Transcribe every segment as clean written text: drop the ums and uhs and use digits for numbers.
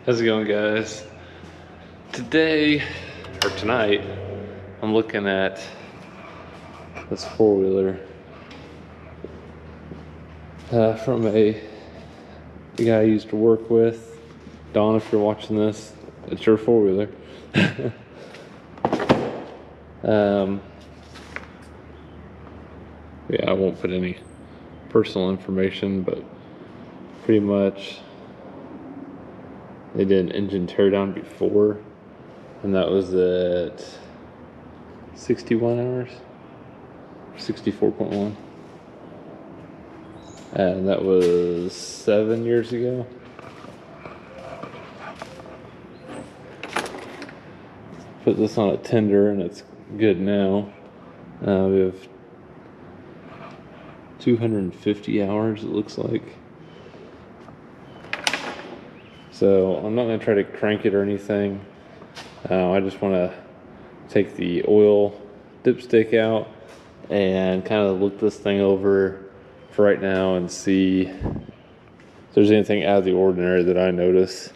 How's it going, guys? Today, or tonight, I'm looking at this four-wheeler from a guy I used to work with. Don, if you're watching this, it's your four-wheeler. Yeah, I won't put any personal information, but pretty much they did an engine teardown before, and that was at 61 hours, 64.1, and that was 7 years ago. Put this on a tender and it's good now. We have 250 hours, it looks like. So I'm not going to try to crank it or anything. I just want to take the oil dipstick out and kind of look this thing over for right now and see if there's anything out of the ordinary that I notice.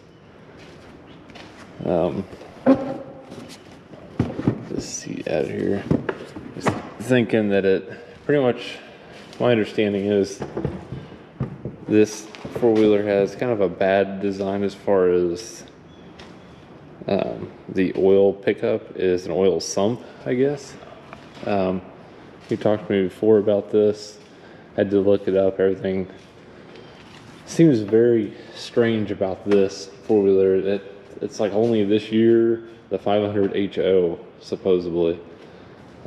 Let's see out of here. Just thinking that it pretty much, my understanding is this four-wheeler has kind of a bad design as far as the oil pickup is an oil sump, I guess. You talked to me before about this. I had to look it up. Everything seems very strange about this four-wheeler. It's like only this year the 500 HO supposedly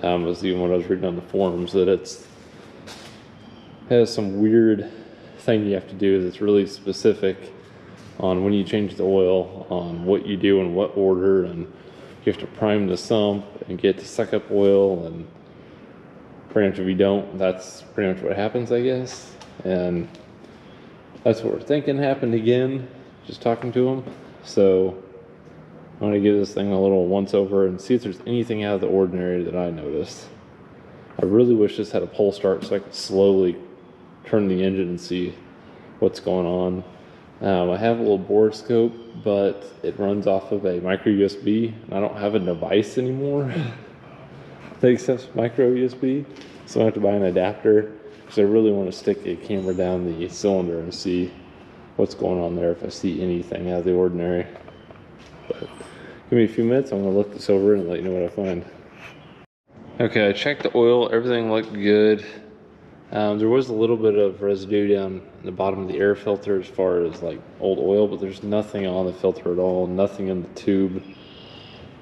was even what I was reading on the forums, that it has some weird thing you have to do that's really specific on when you change the oil, on what you do in what order, and you have to prime the sump and get to suck up oil, and pretty much if you don't, that's pretty much what happens, I guess. And that's what we're thinking happened again, just talking to him. So I want to give this thing a little once over and see if there's anything out of the ordinary that I noticed. I really wish this had a pull start so I could slowly turn the engine and see what's going on. I have a little borescope, but it runs off of a micro USB, and I don't have a device anymore that accepts micro USB, so I have to buy an adapter because I really want to stick a camera down the cylinder and see what's going on there if I see anything out of the ordinary. But give me a few minutes, I'm going to look this over and let you know what I find. Okay, I checked the oil, everything looked good. There was a little bit of residue down in the bottom of the air filter as far as like old oil, but there's nothing on the filter at all, nothing in the tube.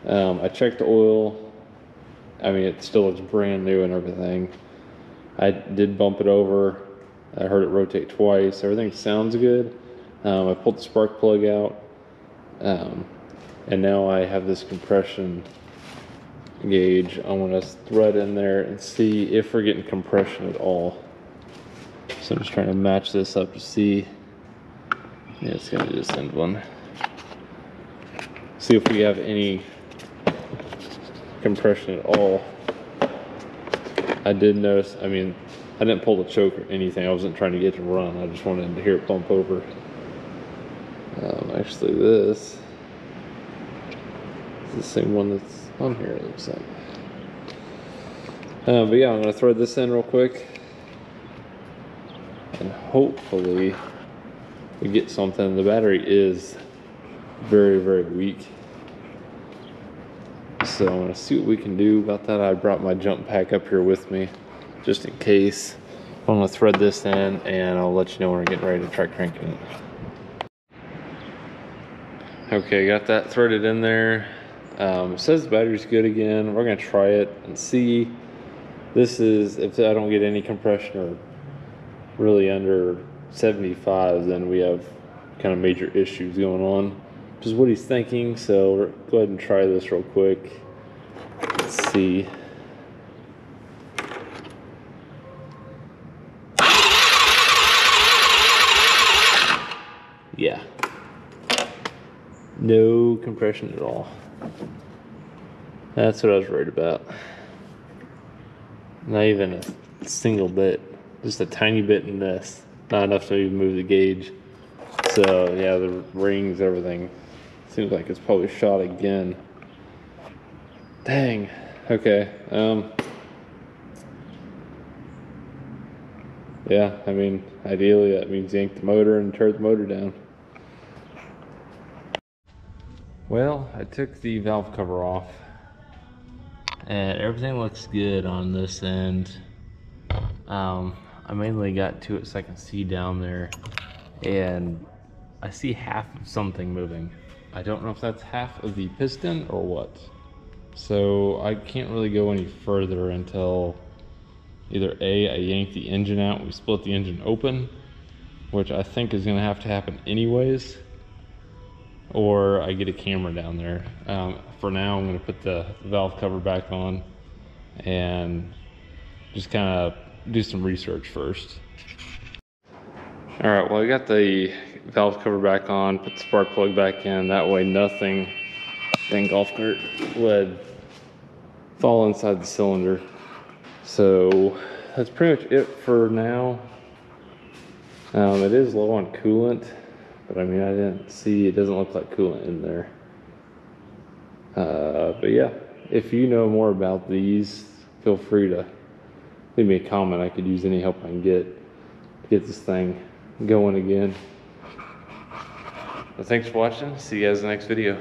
I checked the oil. I mean, it still looks brand new and everything. I did bump it over. I heard it rotate twice. Everything sounds good. I pulled the spark plug out. And now I have this compression gauge. I want to thread in there and see if we're getting compression at all. So I'm just trying to match this up to see. Yeah, it's gonna be this end one. See if we have any compression at all. I did notice, I mean, I didn't pull the choke or anything. I wasn't trying to get it to run. I just wanted to hear it bump over. Actually, this is the same one that's on here, it looks like. But yeah, I'm going to thread this in real quick, and hopefully we get something. The battery is very, very weak, so I'm going to see what we can do about that. I brought my jump pack up here with me just in case. I'm going to thread this in, and I'll let you know when we're getting ready to try cranking it. Okay, got that threaded in there. It says the battery's good again. We're going to try it and see. This is, if I don't get any compression or really under 75, then we have kind of major issues going on, which is what he's thinking. So we'll go ahead and try this real quick. Let's see. Yeah. No compression at all. That's what I was worried about. Not even a single bit. Just a tiny bit in this. Not enough to even move the gauge. So yeah, the rings, everything seems like it's probably shot again. Dang. Okay. Yeah, I mean, ideally that means yank the motor and turn the motor down. Well, I took the valve cover off and everything looks good on this end. I mainly got to it so I can see down there, and I see half of something moving. I don't know if that's half of the piston or what. So I can't really go any further until either A, I yank the engine out, we split the engine open, which I think is gonna have to happen anyways, or I get a camera down there. For now, I'm gonna put the valve cover back on and just kind of do some research first. All right, well, I got the valve cover back on, put the spark plug back in, that way nothing, dang golf cart, would fall inside the cylinder. So that's pretty much it for now. It is low on coolant, but I mean, I didn't see, it doesn't look like coolant in there. But yeah, if you know more about these, feel free to leave me a comment. I could use any help I can get to get this thing going again. Well, thanks for watching. See you guys in the next video.